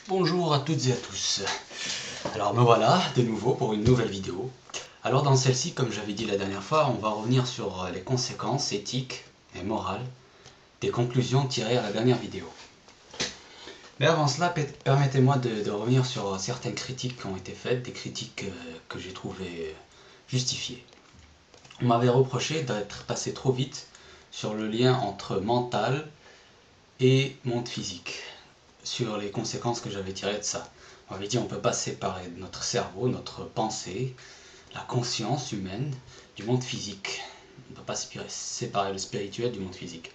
Bonjour à toutes et à tous. Alors me voilà de nouveau pour une nouvelle vidéo. Alors dans celle-ci, comme j'avais dit la dernière fois, on va revenir sur les conséquences éthiques et morales des conclusions tirées à la dernière vidéo. Mais avant cela, permettez-moi de revenir sur certaines critiques qui ont été faites, des critiques que j'ai trouvées justifiées. On m'avait reproché d'être passé trop vite sur le lien entre mental et monde physique, sur les conséquences que j'avais tirées de ça. On avait dit on ne peut pas séparer notre cerveau, notre pensée, la conscience humaine du monde physique. On ne peut pas séparer le spirituel du monde physique.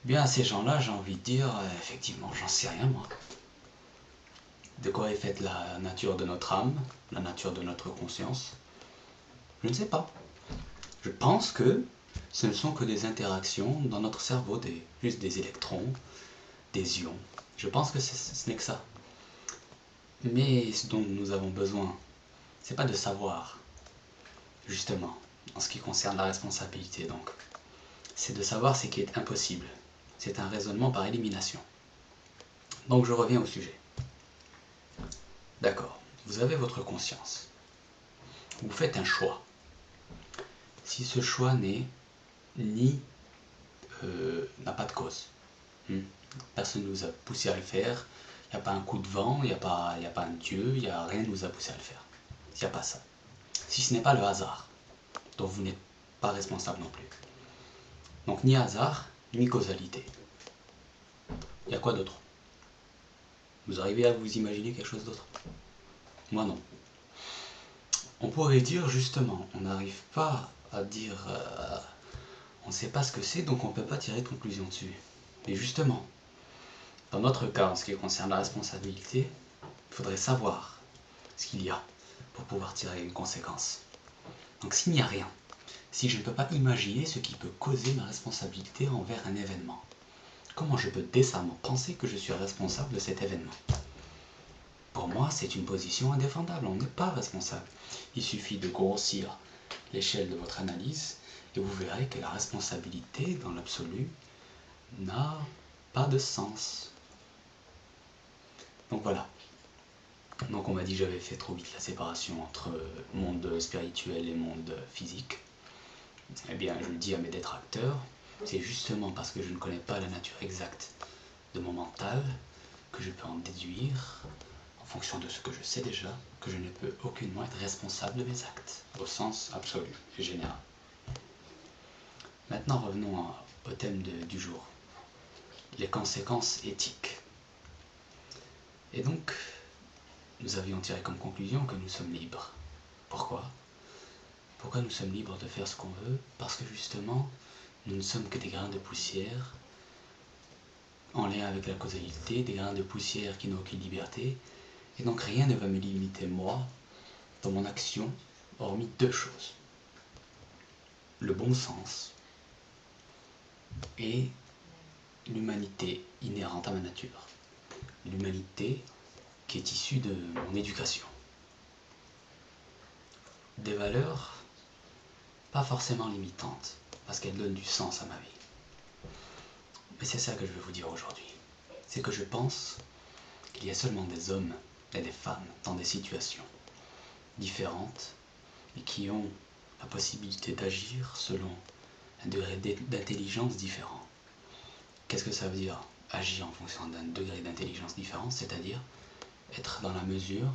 Bien à ces gens-là, j'ai envie de dire, effectivement, j'en sais rien moi. De quoi est faite la nature de notre âme, la nature de notre conscience? Je ne sais pas. Je pense que ce ne sont que des interactions dans notre cerveau, juste des électrons, des ions. Je pense que ce n'est que ça. Mais ce dont nous avons besoin, c'est pas de savoir, justement, en ce qui concerne la responsabilité donc. C'est de savoir ce qui est impossible. C'est un raisonnement par élimination. Donc je reviens au sujet. D'accord, vous avez votre conscience. Vous faites un choix. Si ce choix n'a pas de cause, personne ne nous a poussé à le faire, il n'y a pas un coup de vent, il n'y a pas un Dieu, rien ne nous a poussé à le faire. Il n'y a pas ça. Si ce n'est pas le hasard, dont vous n'êtes pas responsable non plus. Donc ni hasard, ni causalité. Il y a quoi d'autre? Vous arrivez à vous imaginer quelque chose d'autre? Moi non. On pourrait dire justement, on n'arrive pas à dire, on ne sait pas ce que c'est, donc on ne peut pas tirer de conclusion dessus. Mais justement, dans notre cas, en ce qui concerne la responsabilité, il faudrait savoir ce qu'il y a pour pouvoir tirer une conséquence. Donc s'il n'y a rien, si je ne peux pas imaginer ce qui peut causer ma responsabilité envers un événement, comment je peux décemment penser que je suis responsable de cet événement? Pour moi, c'est une position indéfendable, on n'est pas responsable. Il suffit de grossir l'échelle de votre analyse et vous verrez que la responsabilité, dans l'absolu, n'a pas de sens. Donc voilà. Donc on m'a dit que j'avais fait trop vite la séparation entre monde spirituel et monde physique. Eh bien, je le dis à mes détracteurs, c'est justement parce que je ne connais pas la nature exacte de mon mental que je peux en déduire, en fonction de ce que je sais déjà, que je ne peux aucunement être responsable de mes actes, au sens absolu et général. Maintenant revenons au thème du jour, les conséquences éthiques. Et donc, nous avions tiré comme conclusion que nous sommes libres. Pourquoi? Pourquoi nous sommes libres de faire ce qu'on veut? Parce que justement, nous ne sommes que des grains de poussière, en lien avec la causalité, des grains de poussière qui n'ont aucune liberté, et donc rien ne va me limiter moi, dans mon action, hormis deux choses. Le bon sens et l'humanité inhérente à ma nature. L'humanité qui est issue de mon éducation. Des valeurs pas forcément limitantes, parce qu'elles donnent du sens à ma vie. Mais c'est ça que je veux vous dire aujourd'hui. C'est que je pense qu'il y a seulement des hommes et des femmes dans des situations différentes et qui ont la possibilité d'agir selon un degré d'intelligence différent. Qu'est-ce que ça veut dire agir en fonction d'un degré d'intelligence différent? C'est-à-dire être dans la mesure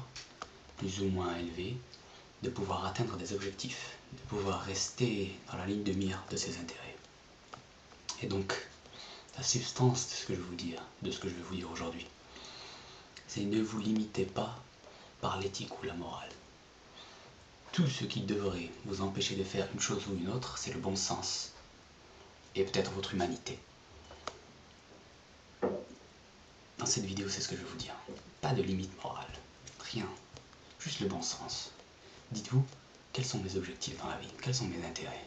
plus ou moins élevée de pouvoir atteindre des objectifs, de pouvoir rester dans la ligne de mire de ses intérêts. Et donc, la substance de ce que je vais vous dire aujourd'hui, c'est ne vous limitez pas par l'éthique ou la morale. Tout ce qui devrait vous empêcher de faire une chose ou une autre, c'est le bon sens et peut-être votre humanité. Dans cette vidéo, c'est ce que je vais vous dire. Pas de limite morale, rien, juste le bon sens. Dites-vous, quels sont mes objectifs dans la vie? Quels sont mes intérêts?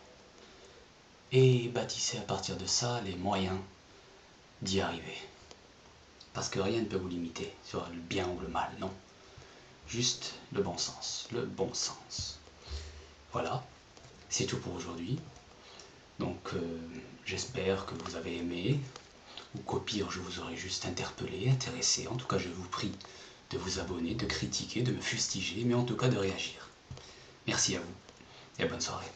Et bâtissez à partir de ça les moyens d'y arriver. Parce que rien ne peut vous limiter sur le bien ou le mal, non. Juste le bon sens, le bon sens. Voilà, c'est tout pour aujourd'hui. Donc j'espère que vous avez aimé, ou qu'au pire je vous aurais juste interpellé, intéressé. En tout cas, je vous prie de vous abonner, de critiquer, de me fustiger, mais en tout cas de réagir. Merci à vous et bonne soirée.